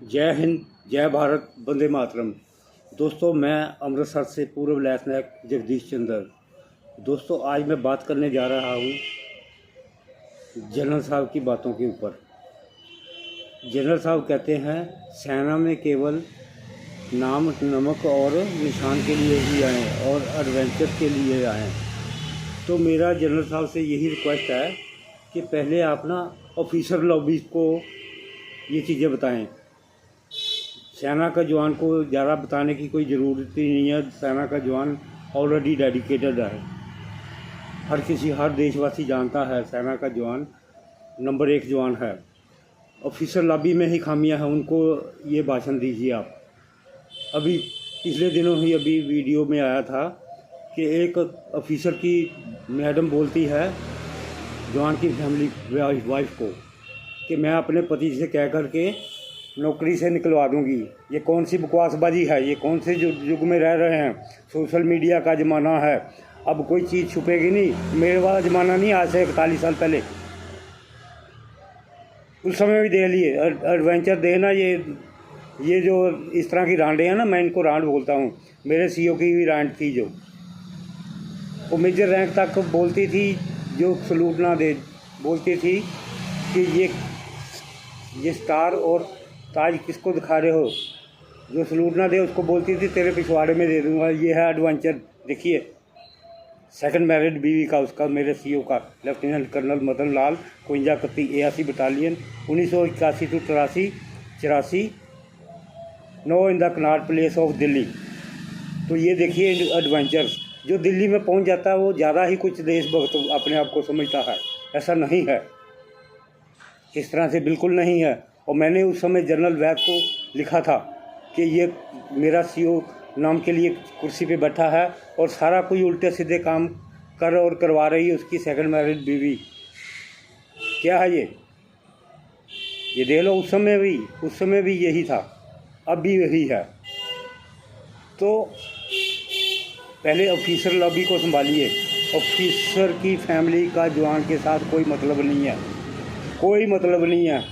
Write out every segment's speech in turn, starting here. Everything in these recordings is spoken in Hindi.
जय हिंद, जय भारत, वंदे मातरम। दोस्तों, मैं अमृतसर से पूर्व लेफ्टिनेंट जगदीश चंद्र। दोस्तों, आज मैं बात करने जा रहा हूँ जनरल साहब की बातों के ऊपर। जनरल साहब कहते हैं सेना में केवल नाम, नमक और निशान के लिए ही आए और एडवेंचर के लिए आए। तो मेरा जनरल साहब से यही रिक्वेस्ट है कि पहले आप ना ऑफिसर लॉबी को ये चीज़ें बताएं। सेना का जवान को ज़्यादा बताने की कोई ज़रूरत ही नहीं है। सेना का जवान ऑलरेडी डेडिकेटेड है। हर देशवासी जानता है सेना का जवान नंबर 1 जवान है। ऑफिसर लॉबी में ही खामियां हैं, उनको ये भाषण दीजिए आप। अभी पिछले दिनों ही अभी वीडियो में आया था कि एक ऑफिसर की मैडम बोलती है जवान की फैमिली वाइफ को कि मैं अपने पति से कह कर के नौकरी से निकलवा दूंगी। ये कौन सी बकवासबाजी है? ये कौन से युग में रह रहे हैं? सोशल मीडिया का ज़माना है, अब कोई चीज़ छुपेगी नहीं। मेरे वाला ज़माना नहीं, आज से 41 साल पहले। उस समय भी दे लिए एडवेंचर देना। ये जो इस तरह की रांडें हैं ना, मैं इनको रांड बोलता हूँ। मेरे सीओ की भी रांड थी जो वो मेजर रैंक तक बोलती थी, जो सलूट ना दे बोलती थी कि ये स्टार और ताज किसको दिखा रहे हो? जो सलूट ना दे उसको बोलती थी तेरे पिछवाड़े में दे दूंगा। ये है एडवेंचर। देखिए, सेकंड मैरिड बीवी का उसका, मेरे सीओ का, lieutenant colonel Madan Lal, 51 81 battalion, 1981 to 83 no in the Connaught Place of Delhi. तो ये देखिए एडवेंचर्स। जो दिल्ली में पहुंच जाता है वो ज़्यादा ही कुछ देशभक्त अपने आप को समझता है। ऐसा नहीं है, इस तरह से बिल्कुल नहीं है। और मैंने उस समय जनरल वैद को लिखा था कि ये मेरा सीओ नाम के लिए कुर्सी पे बैठा है और सारा कोई उल्टे सीधे काम कर और करवा रही है उसकी सेकंड मैरिड बीवी। क्या है ये देख लो। उस समय भी यही था, अब भी यही है। तो पहले ऑफिसर लॉबी को संभालिए। ऑफिसर की फैमिली का जवान के साथ कोई मतलब नहीं है, कोई मतलब नहीं है।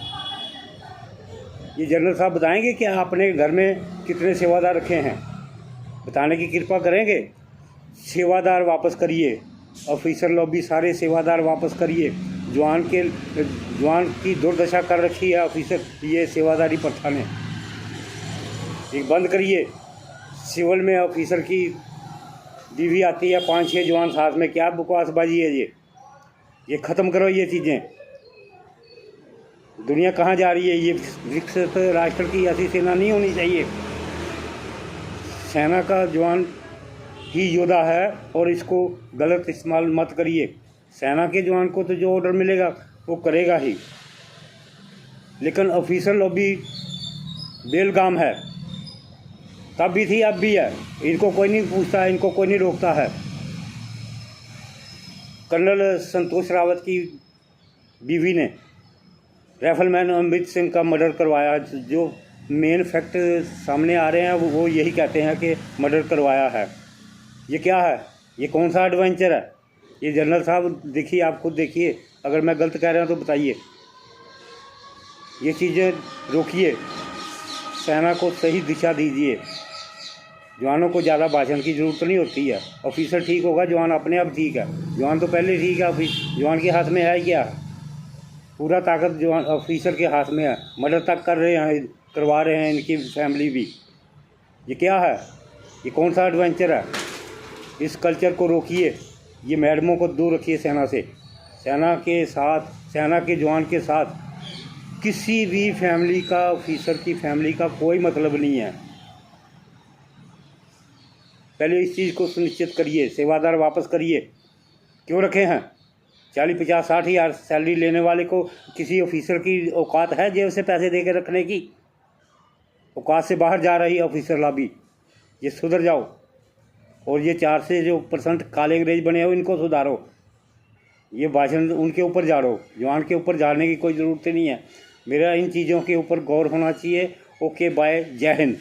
ये जनरल साहब बताएंगे कि आपने घर में कितने सेवादार रखे हैं? बताने की कृपा करेंगे। सेवादार वापस करिए, ऑफिसर लॉबी सारे सेवादार वापस करिए। जवान की दुर्दशा कर रखी है ऑफिसर ये सेवादारी प्रथा ने, एक बंद करिए। सिविल में ऑफिसर की बीवी आती है, 5-6 जवान साथ में, क्या बकवासबाजी है ये ख़त्म करो ये चीज़ें। दुनिया कहाँ जा रही है? ये विकसित राष्ट्र की ऐसी सेना नहीं होनी चाहिए। सेना का जवान ही योद्धा है और इसको गलत इस्तेमाल मत करिए। सेना के जवान को तो जो ऑर्डर मिलेगा वो करेगा ही, लेकिन ऑफिसर लॉबी बेलगाम है। तब भी थी, अब भी है। इनको कोई नहीं पूछता है, इनको कोई नहीं रोकता है। कर्नल संतोष रावत की बीवी ने राइफलमैन अमित सिंह का मर्डर करवाया। जो मेन फैक्ट सामने आ रहे हैं वो यही कहते हैं कि मर्डर करवाया है। ये क्या है? ये कौन सा एडवेंचर है? ये जनरल साहब देखिए, आप खुद देखिए। अगर मैं गलत कह रहा हूँ तो बताइए। ये चीज़ें रोकिए, सेना को सही दिशा दीजिए। जवानों को ज़्यादा भाषण की ज़रूरत नहीं होती है। ऑफिसर ठीक होगा, जवान अपने आप ठीक है। जवान तो पहले ठीक है। जवान के हाथ में है क्या? पूरा ताकत जवान ऑफिसर के हाथ में है। मर्डर तक करवा रहे हैं इनकी फैमिली भी। ये क्या है? ये कौन सा एडवेंचर है? इस कल्चर को रोकिए। ये मैडमों को दूर रखिए सेना से। सेना के जवान के साथ किसी भी फैमिली का, ऑफिसर की फैमिली का कोई मतलब नहीं है। पहले इस चीज़ को सुनिश्चित करिए। सेवादार वापस करिए। क्यों रखे हैं? 40, 50, 60 हज़ार सैलरी लेने वाले को किसी ऑफिसर की औकात है जेब से पैसे दे के रखने की? औकात से बाहर जा रही है ऑफिसर लॉबी। ये सुधर जाओ। और ये 4% काले अंग्रेज बने हो, इनको सुधारो। ये भाषण उनके ऊपर झाड़ो, जवान के ऊपर झाड़ने की कोई ज़रूरत नहीं है। मेरा इन चीज़ों के ऊपर गौर होना चाहिए। ओके, बाय, जय हिंद।